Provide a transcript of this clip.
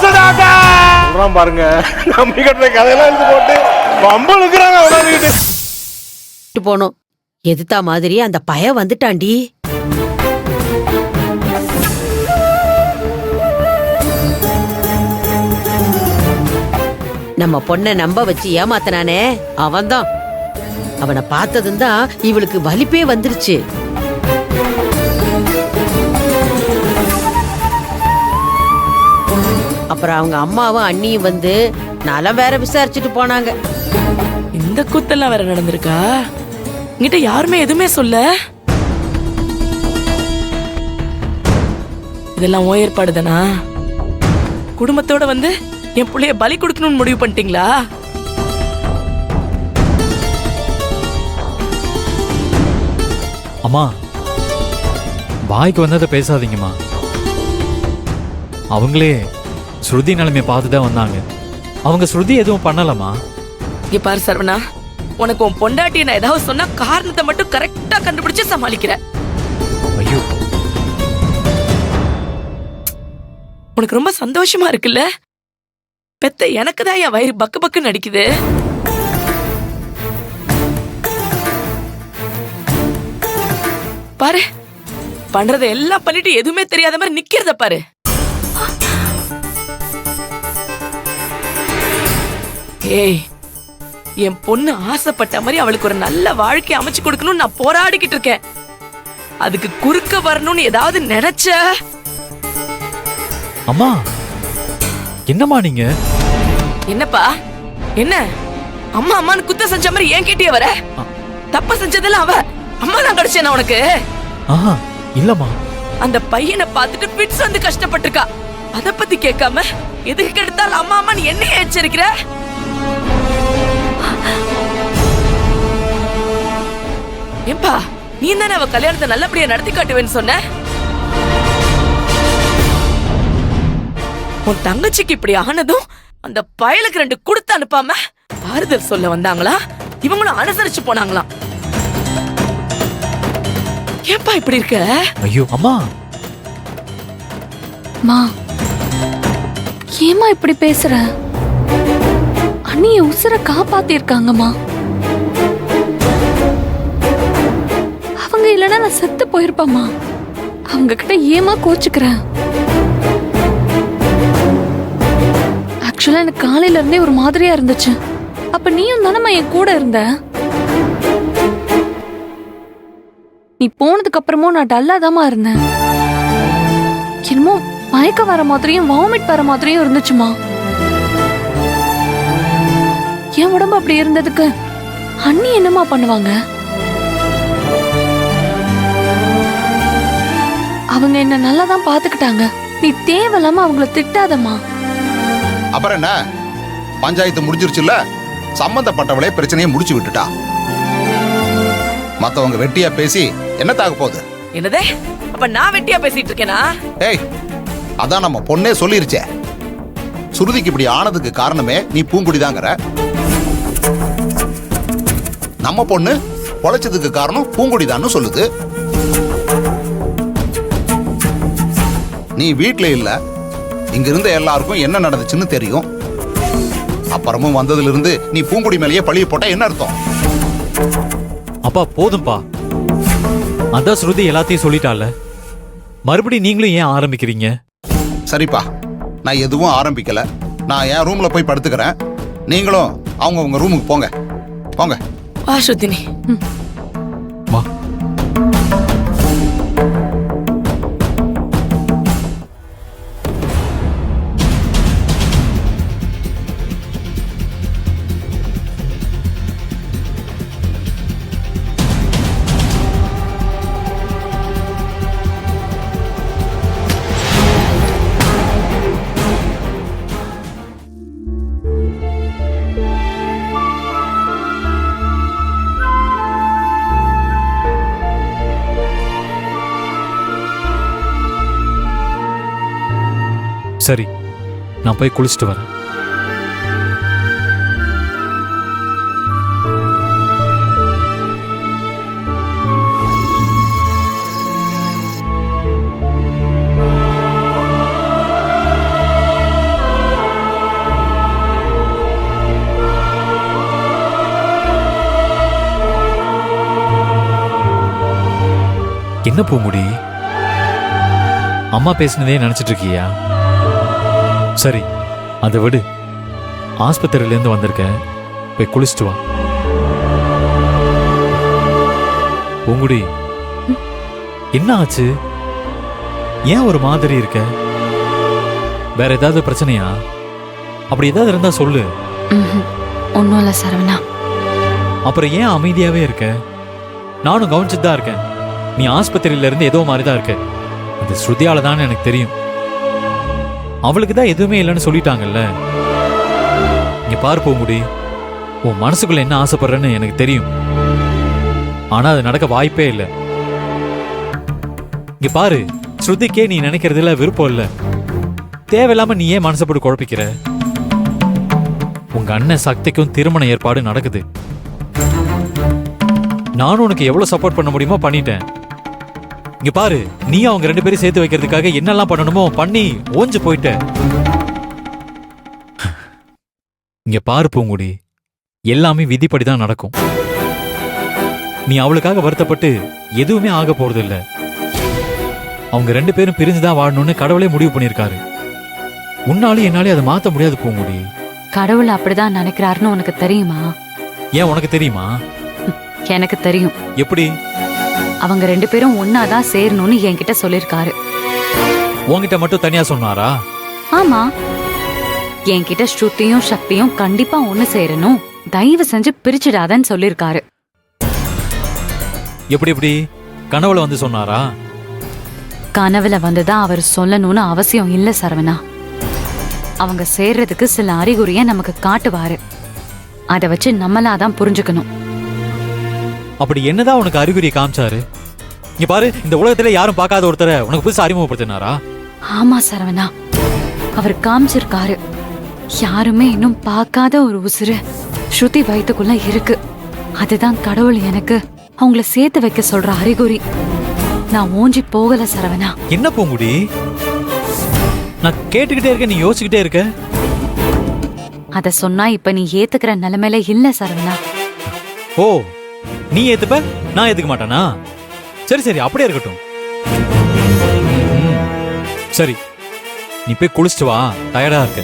சொல்றான் பாருங்க. நம்பி கட்டுற கதையெல்லாம் எடுத்து போட்டு பம்பளுக்குறாங்க உடனே போனோம். எதுத்தா மாதிரி அந்த பய வந்துட்டாண்டி. நம்ம பொண்ண நம்ப வச்சு ஏமாத்தனானே அவன்தான். அவனை பார்த்ததும் தான் இவளுக்கு வலிப்பே வந்துருச்சு. அப்புறம் அவங்க அம்மாவும் அண்ணியும் வந்து நலம் வேற விசாரிச்சுட்டு போனாங்க. இந்த கூத்தெல்லாம் வேற நடந்திருக்கா? இங்கிட்ட யாருமே எதுவுமே சொல்ல. இதெல்லாம் ஓ ஏற்பாடு தானா? குடும்பத்தோட வந்து என் புள்ளைய பலி கொடுக்கணும்னு முடிவு பண்ணிட்டீங்களா? அம்மா, வாய்க்கு வந்ததை பேசாதீங்கம்மா. அவங்களே ஸ்ருதி நிலைமையை பார்த்து தான் வந்தாங்க. அவங்க ஸ்ருதி எதுவும் பண்ணலமா? இங்க பாரு சரவணா, உனக்கு உன் பொண்டாட்டிய நான் ஏதாவது சொன்னா காரணத்தை மட்டும் கரெக்டா கண்டுபிடிச்சு சமாளிக்கிற. ஐயோ, உனக்கு ரொம்ப சந்தோஷமா இருக்குல்ல? பெத்த எனக்கு தான் என் வயிறு பக்கு பக்குன்னு அடிக்குது. பாரு, பண்றதை எல்லாம் பண்ணிட்டு எதுவுமே தெரியாத மாதிரி நிக்கிறத பாரு. ஏய், என் பொண்ணு ஆசைப்பட்ட மாதிரி அவளுக்கு ஒரு நல்ல வாழ்க்கை அமைச்சு கொடுக்கணும்னு நான் போராடிக்கிட்டு இருக்கேன். அதுக்கு குறுக்க வரணும்னு ஏதாவது நினைச்ச? அம்மா, என்னம்மா நீங்க? என்னப்பா என்ன அம்மா அம்மான்னு குத்த செஞ்ச மாதிரி ஏன் கேட்டிய வர? தப்ப செஞ்சதெல்லாம் அவ. அம்மா நான் கிடைச்சேனா உனக்கு? ஆஹா, இல்லம்மா. அந்த பையனை பார்த்துட்டு பிட்ஸ் வந்து கஷ்டப்பட்டிருக்கா. அத பத்தி கேட்காம எதுக்கு கெடுத்தாலும் அம்மா அம்மான்னு என்னைய எச்சரிக்கிற? ஏம்பா, நீ தானே அவ கல்யாணத்தை நல்லபடியா நடத்தி காட்டுவேன்னு சொன்ன. உன் தங்கச்சிக்கு இப்படி ஆனதும் அந்த பயலுக்கு 2 கொடுத்து அனுப்பாம ஆறுதல் சொல்ல வந்தாங்களா? இவங்களும் அனுசரிச்சு போனாங்களாம். ஏப்பா இப்படி இருக்க? ஐயோ அம்மா. மா, ஏமா இப்படி பேசுற? அண்ணிய உசுர காப்பாத்திருக்காங்கம்மா. அவங்க இல்லைன்னா நான் செத்து போயிருப்பேம்மா. அவங்க கிட்ட ஏமா கோச்சுக்கிறேன்? ஆக்சுவலா எனக்கு காலையில இருந்தே ஒரு மாதிரியா இருந்துச்சு. அப்ப நீயும் தானம்மா என் கூட இருந்த. நீ போனதுக்கு அப்புறமும் நான் டல்லாதாமா இருந்தேன். என்னமோ மயக்க வர மாதிரியும் வாமிட் வர மாதிரியும் இருந்துச்சுமா. என் உடம்பு அப்படி இருந்ததுக்கு அண்ணி என்னமா பண்ணுவாங்க? அவங்க என்ன நல்லாதான் பாத்துக்கிட்டாங்க. நீ தேவையில்லாம அவங்கள திட்டாதம்மா. அப்புறம் என்ன, பஞ்சாயத்து முடிஞ்சிருச்சுல்ல? சம்பந்தப்பட்டவளே பிரச்சனையை முடிச்சு விட்டுட்டா. மத்தவங்க வெட்டியா பேசி என்ன தாக போகுது? என்னதே, அப்ப நான் வெட்டியா பேசிட்டு இருக்கேனா? ஏய், அதான் நம்ம பொண்ணே சொல்லிருச்சே. சுருதிக்கு இப்படி ஆனதுக்கு காரணமே நீ பூங்குடிதாங்கற. நம்ம பொண்ணு பொழைச்சதுக்கு காரணம் பூங்குடிதான்னு சொல்லுது. நீ வீட்ல இல்ல, இங்க இருந்த எல்லாருக்கும் என்ன நடந்துச்சுன்னு தெரியும். அப்புறமும் வந்ததுல இருந்து நீ பூங்குடி மேலேயே பழிய போட்டா என்ன அர்த்தம்? அப்பா போதும்பா. அதான் ஸ்ருதி எல்லாத்தையும் சொல்லிட்டால. மறுபடியும் நீங்களும் ஏன் ஆரம்பிக்கிறீங்க? சரிப்பா, நான் எதுவும் ஆரம்பிக்கல. நான் என் ரூம்ல போய் படுத்துக்கிறேன். நீங்களும் அவங்க உங்க ரூமுக்கு போங்க. போங்க. வா ஸ்ருதினி. வா. சரி, நான் போய் குளிச்சுட்டு வரேன். என்ன பூங்குடி, அம்மா பேசினதே நினைச்சிட்டு இருக்கியா? சரி, அதை விடு. ஆஸ்பத்திரியிலேருந்து வந்திருக்கேன், போய் குளிச்சுட்டு வா. பூங்குடி, என்ன ஆச்சு? ஏன் ஒரு மாதிரி இருக்க? வேற ஏதாவது பிரச்சனையா? அப்படி ஏதாவது இருந்தா சொல்லு. ஒன்றும் இல்லை சரவணா. அப்புறம் ஏன் அமைதியாவே இருக்க? நானும் கவனிச்சுட்டு தான் இருக்கேன். நீ ஆஸ்பத்திரியில இருந்து ஏதோ மாதிரி தான் இருக்க. அது ஸ்ருதியால தான் எனக்கு தெரியும். அவளுக்கு தான் எதுவுமே இல்லைன்னு சொல்லிட்டாங்கல்ல. இங்க பாரு பூங்குடி, உன் மனசுக்குள்ள என்ன ஆசைப்படுறேன்னு எனக்கு தெரியும். ஆனா அது நடக்க வாய்ப்பே இல்லை. இங்க பாரு, ஸ்ருதிக்கே நீ நினைக்கிறதுல விருப்பம் இல்லை. தேவையில்லாம நீ ஏன் மனசை போட்டு குழப்பிக்கிற? உங்க அண்ணன் சக்திக்கும் திருமண ஏற்பாடு நடக்குது. நானும் உனக்கு எவ்வளவு சப்போர்ட் பண்ண முடியுமோ பண்ணிட்டேன். இங்க பாரு, நீ அவங்க 2 பேரும் சேர்த்து வைக்கிறதுக்காக என்னெல்லாம் பண்ணணுமோ பண்ணி ஓஞ்சு போயிட்ட. இங்க பாரு பூங்குடி, எல்லாமே விதிப்படிதான் நடக்கும். நீ அவளுக்காக வருத்தப்பட்டு எதுவுமே ஆக போறது இல்ல. அவங்க 2 பேரும் பிரிஞ்சுதான் வாழணும்னு கடவுளே முடிவு பண்ணிருக்காரு. உன்னாலே என்னாலே அதை மாத்த முடியாது பூங்குடி. கடவுள் அப்படிதான் நினைக்கிறாருன்னு உனக்கு தெரியுமா? ஏன், உனக்கு தெரியுமா? எனக்கு தெரியும். எப்படி? அவங்க 2 பேரும் ஒன்னாதான் சேரணும்னு என்கிட்ட சொல்லிருக்காரு. உன்கிட்ட மட்டும் தனியா சொன்னாரா? ஆமா, என்கிட்ட ஸ்ருதியும் சக்தியும் கண்டிப்பா ஒண்ணு சேரணும், தயவு செஞ்சு பிரிச்சிடாதன்னு சொல்லிருக்காரு. எப்படி எப்படி? கனவுல வந்து சொன்னாரா? கனவுல வந்துதான் அவர் சொல்லணும்னு அவசியம் இல்ல சரவணா. அவங்க சேர்றதுக்கு சில அறிகுறிய நமக்கு காட்டுவாரு. அதை வச்சு நம்மளாதான் புரிஞ்சுக்கணும். அப்படி என்னதான் உனக்கு அறிகுறி காமிச்சாரு? இங்க பாரு, இந்த உலகத்துல யாரும் பார்க்காத ஒருத்தரை உனக்கு புதுசா அறிமுகப்படுத்தினாரா? ஆமா சரவணா, அவர் காமிச்சிருக்காரு. யாருமே இன்னும் பார்க்காத ஒரு உசுறு ஸ்ருதி வயித்துக்குள்ள இருக்கு. அதுதான் கடவுள் எனக்கு அவங்கள சேர்த்து வைக்க சொல்ற அறிகுறி. நான் ஓஞ்சி போகல சரவணா. என்ன பூங்குடி, நான் கேட்டுக்கிட்டே இருக்க, நீ யோசிச்சுக்கிட்டே இருக்க. அத சொன்னா இப்ப நீ ஏத்துக்கிற நிலைமையில இல்ல சரவணா. ஓ, நீ ஏத்துப்ப, நான் ஏத்துக்க மாட்டானா? சரி சரி, அப்படியே இருக்கட்டும். சரி, நீ போய் குளிச்சுட்டு வா, டயர்டா இருக்க.